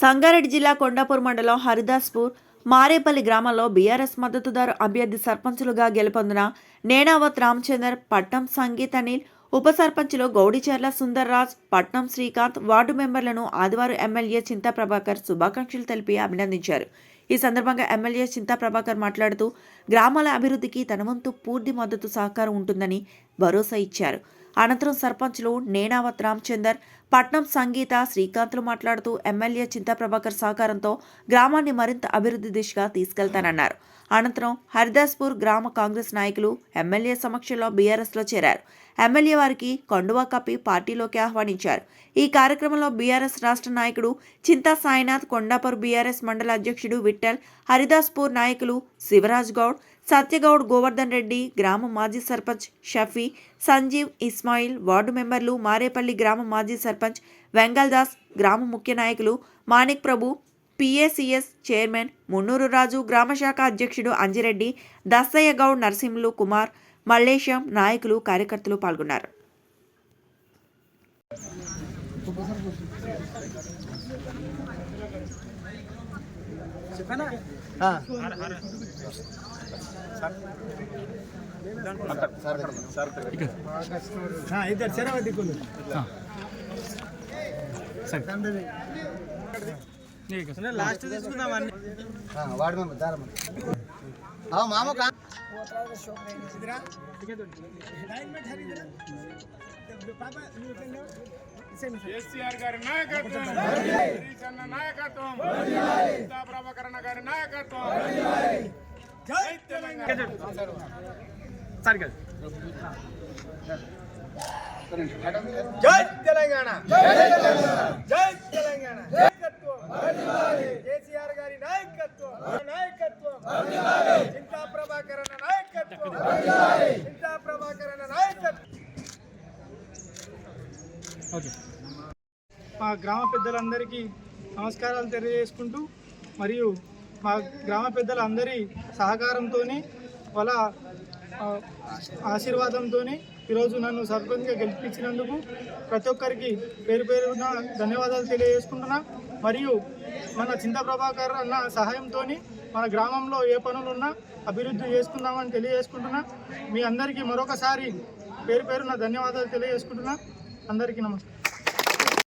సంగారెడ్డి జిల్లా కొండాపూర్ మండలం హరిదాస్పూర్ మారేపల్లి గ్రామంలో బీఆర్ఎస్ మద్దతుదారు అభ్యర్థి సర్పంచులుగా గెలుపొందిన నేనావత్ రామచందర్, పట్నం సంగీత్ అనిల్, ఉప సర్పంచులు గౌడిచర్ల సుందర్రాజ్, పట్నం శ్రీకాంత్, వార్డు మెంబర్లను ఆదివారం ఎమ్మెల్యే చింతా ప్రభాకర్ శుభాకాంక్షలు తెలిపి అభినందించారు. ఈ సందర్భంగా ఎమ్మెల్యే చింతా ప్రభాకర్ మాట్లాడుతూ గ్రామాల అభివృద్ధికి తన వంతు పూర్తి మద్దతు సహకారం ఉంటుందని భరోసా ఇచ్చారు. అనంతరం సర్పంచ్లు నేనావత్ రామచందర్, పట్నం సంగీత, శ్రీకాంత్లు మాట్లాడుతూ ఎమ్మెల్యే చింతా ప్రభాకర్ సహకారంతో గ్రామాన్ని మరింత అభివృద్ధి దిశగా తీసుకెళ్తానన్నారు. అనంతరం హరిదాస్పూర్ గ్రామ కాంగ్రెస్ నాయకులు ఎమ్మెల్యే సమక్షంలో బీఆర్ఎస్లో చేరారు. ఎమ్మెల్యే వారికి కండువా కప్పి పార్టీలోకి ఆహ్వానించారు. ఈ కార్యక్రమంలో బీఆర్ఎస్ రాష్ట్ర నాయకుడు చింతా సాయినాథ్, కొండాపూర్ బీఆర్ఎస్ మండల అధ్యక్షుడు విఠల్, హరిదాస్పూర్ నాయకులు శివరాజ్ గౌడ్, సత్యగౌడ్, గోవర్ధన్ రెడ్డి, గ్రామ మాజీ సర్పంచ్ షఫీ, సంజీవ్, ఇస్మాయిల్, వార్డు మెంబర్లు, మారేపల్లి గ్రామ మాజీ సర్పంచ్ వెంగల్దాస్, గ్రామ ముఖ్య నాయకులు మాణిక్ ప్రభు, పిఏసిఎస్ చైర్మన్ మున్నూరు రాజు, గ్రామశాఖ అధ్యక్షుడు అంజిరెడ్డి, దస్తయ్య గౌడ్, నరసింహులు, కుమార్, మల్లేశం, నాయకులు, కార్యకర్తలు పాల్గొన్నారు. లాస్ట్ తీసుకుందాం వాడు మామ కేసీఆర్ గారి నాయకత్వం, నాయకత్వం, ప్రభాకరణ గారి నాయకత్వం. జై తెలంగాణ. జై తెలంగాణ, జై తెలంగాణ, కేసీఆర్ గారి నాయకత్వం, నాయకత్వం, చింతా ప్రభాకరణ నాయకత్వం, చింతా ప్రభాకరణ నాయకత్వం. మా గ్రామ పెద్దలందరికీ నమస్కారాలు తెలియజేసుకుంటూ, మరియు మా గ్రామ పెద్దలందరి సహకారంతో, వాళ్ళ ఆశీర్వాదంతో ఈరోజు నన్ను సర్పంచ్గా గెలిపించినందుకు ప్రతి ఒక్కరికి పేరు పేరున ధన్యవాదాలు తెలియజేసుకుంటున్నా. మరియు మన చింతా ప్రభాకర్ అన్న సహాయంతో మన గ్రామంలో ఏ పనులున్నా అభివృద్ధి చేసుకుందామని తెలియజేసుకుంటున్నా. మీ అందరికీ మరొకసారి పేరు పేరున ధన్యవాదాలు తెలియజేసుకుంటున్నా. అందరికీ నమస్కారం.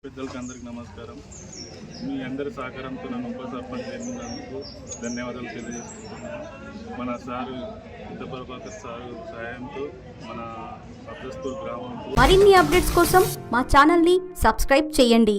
పెద్దలకి అందరికీ నమస్కారం. మీ అందరి సహకారంతో నన్ను ఉప సర్పంచ్ ఎన్నినందుకు ధన్యవాదాలు తెలియజేసుకుంటున్నాను. మన సారు చింతా ప్రభాకర్ సారు సహాయంతో మన హరిదాస్పూర్ గ్రామం మరిన్ని అప్డేట్స్ కోసం మా ఛానల్ని సబ్స్క్రైబ్ చేయండి.